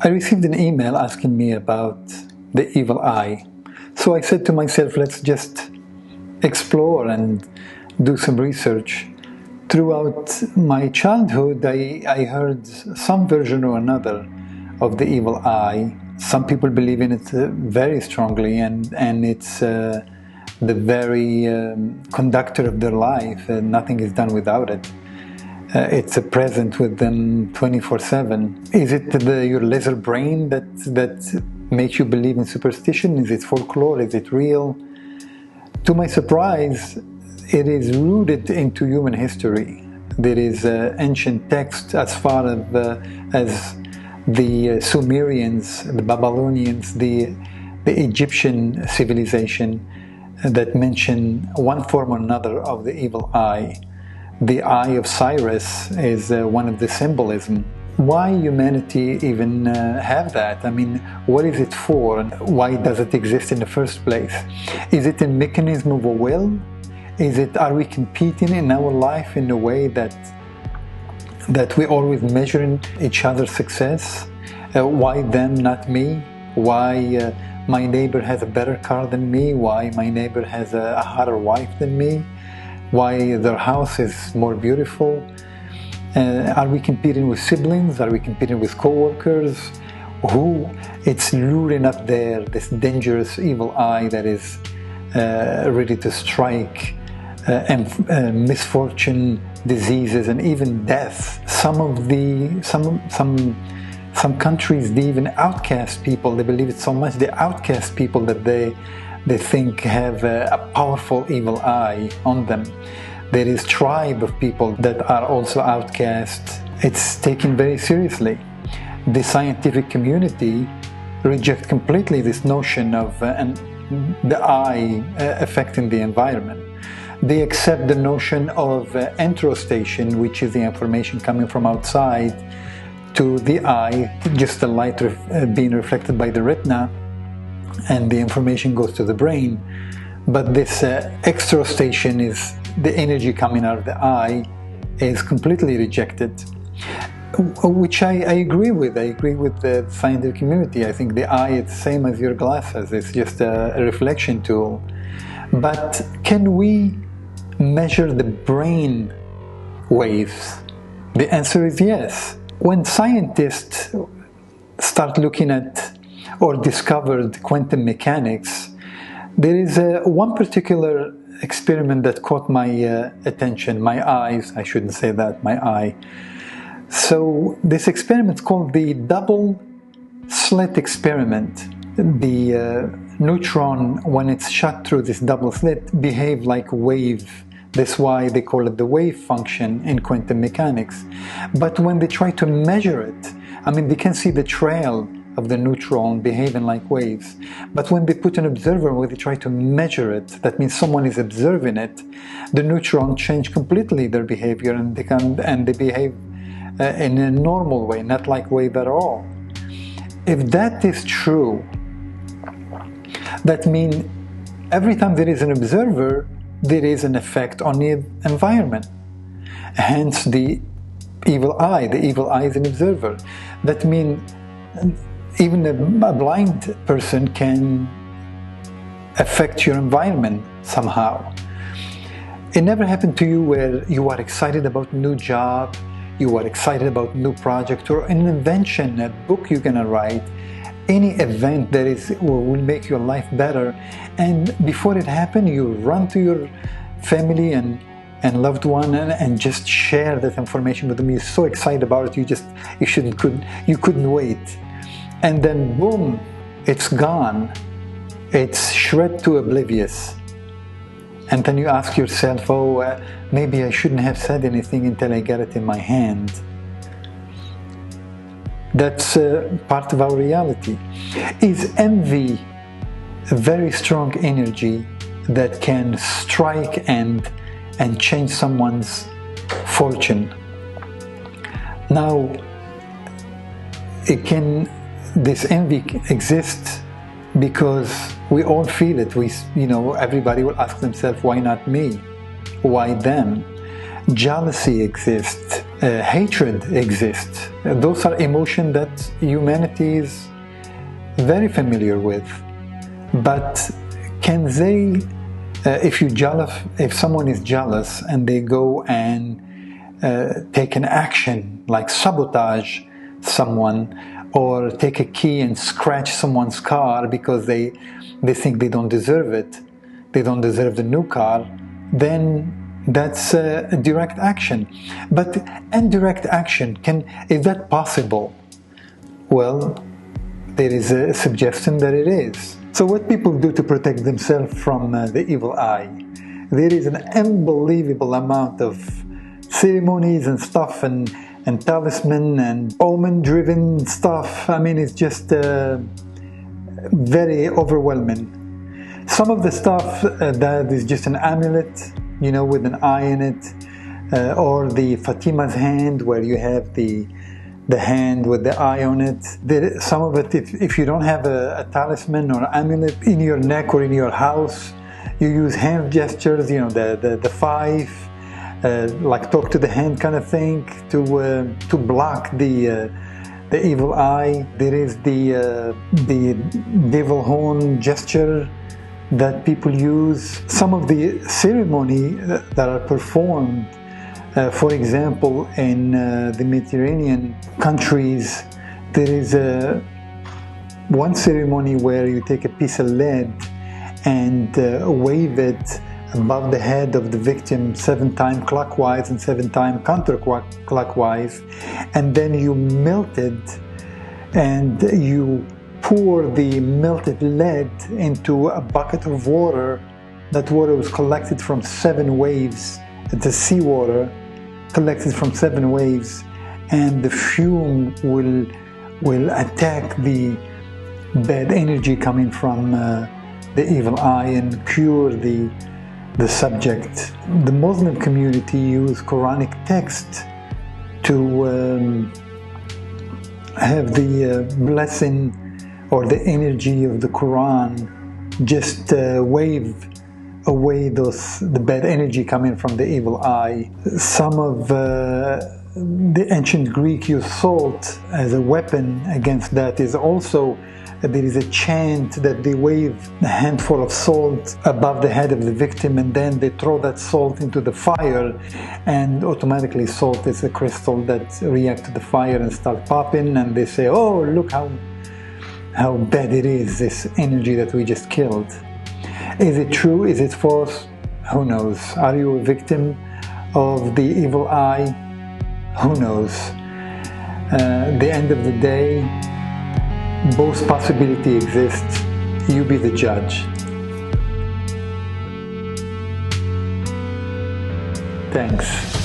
I received an email asking me about the evil eye. So I said to myself, let's just explore and do some research. Throughout my childhood, I heard some version or another of the evil eye. Some people believe in it very strongly, and it's the very conductor of their life. Nothing is done without it. It's a present with them 24/7. Is it your laser brain that makes you believe in superstition? Is it folklore? Is it real? To my surprise, it is rooted into human history. There is ancient text as far as the Sumerians, the Babylonians, the Egyptian civilization that mention one form or another of the evil eye. The Eye of Cyrus is one of the symbolism. Why humanity even have that? I mean, what is it for? And why does it exist in the first place? Is it a mechanism of a will? Are we competing in our life in a way that we always measuring each other's success? Why them, not me? Why my neighbor has a better car than me? Why my neighbor has a hotter wife than me? Why their house is more beautiful? Are we competing with siblings? Are we competing with co-workers? It's luring up there, this dangerous evil eye that is ready to strike misfortune, diseases, and even death. Some countries, they even outcast people. They believe it so much, they outcast people that they think have a powerful evil eye on them. There is tribe of people that are also outcast. It's taken very seriously. The scientific community rejects completely this notion of the eye affecting the environment. They accept the notion of entrostation, which is the information coming from outside to the eye, just the light being reflected by the retina, and the information goes to the brain. But this extrostation, is the energy coming out of the eye, is completely rejected, which I agree with. I agree with the scientific community. I think the eye is the same as your glasses. It's just a reflection tool. But can we measure the brain waves? The answer is yes. When scientists start looking at or discovered quantum mechanics, there is one particular experiment that caught my attention, my eyes, I shouldn't say that, my eye. So this experiment is called the double slit experiment. The neutron, when it's shot through this double slit, behave like a wave. That's why they call it the wave function in quantum mechanics. But when they try to measure it, I mean, they can see the trail of the neutron behaving like waves. But when they put an observer where they try to measure it, that means someone is observing it, the neutron change completely their behavior, and they behave in a normal way, not like wave at all. If that is true, that means every time there is an observer, there is an effect on the environment. Hence the evil eye. The evil eye is an observer. That means even a blind person can affect your environment somehow. It never happened to you where you are excited about a new job, you are excited about a new project, or an invention, a book you're gonna write, any event that will make your life better, and before it happens, you run to your family and loved one and just share that information with them. You're so excited about it, you couldn't wait. And then boom, it's gone. It's shred to oblivious. And then you ask yourself, maybe I shouldn't have said anything until I get it in my hand. That's part of our reality. Is envy a very strong energy that can strike and change someone's fortune? Now, this envy exists because we all feel it. Everybody will ask themselves, why not me? Why them? Jealousy exists hatred exists. Those are emotions that humanity is very familiar with. But can they, if someone is jealous and they go and take an action like sabotage someone, or take a key and scratch someone's car because they think they don't deserve it, they don't deserve the new car, then that's a direct action. But indirect action, is that possible? Well, there is a suggestion that it is. So what people do to protect themselves from the evil eye? There is an unbelievable amount of ceremonies and stuff, and talisman and omen-driven stuff. I mean, it's just very overwhelming. Some of the stuff that is just an amulet, you know, with an eye in it, or the Fatima's hand, where you have the hand with the eye on it. Some of it, if you don't have a talisman or amulet in your neck or in your house, you use hand gestures, you know, the five, like talk to the hand kind of thing, to block the evil eye. There is the devil horn gesture that people use. Some of the ceremony that are performed, for example, in the Mediterranean countries, there is one ceremony where you take a piece of lead and wave it above the head of the victim 7 times clockwise and 7 times counterclockwise, and then you melt it and you pour the melted lead into a bucket of water. That water was collected from 7 waves, the seawater collected from 7 waves, and the fume will attack the bad energy coming from the evil eye and cure the subject. The Muslim community use Quranic text to have the blessing or the energy of the Quran just wave away the bad energy coming from the evil eye. Some of the ancient Greek used salt as a weapon against that. Is also, there is a chant that they wave a handful of salt above the head of the victim, and then they throw that salt into the fire, and automatically salt is a crystal that reacts to the fire and start popping, and they say, oh, look how bad it is, this energy that we just killed. Is it true? Is it false? Who knows? Are you a victim of the evil eye? Who knows? The end of the day, both possibility exists. You be the judge. Thanks.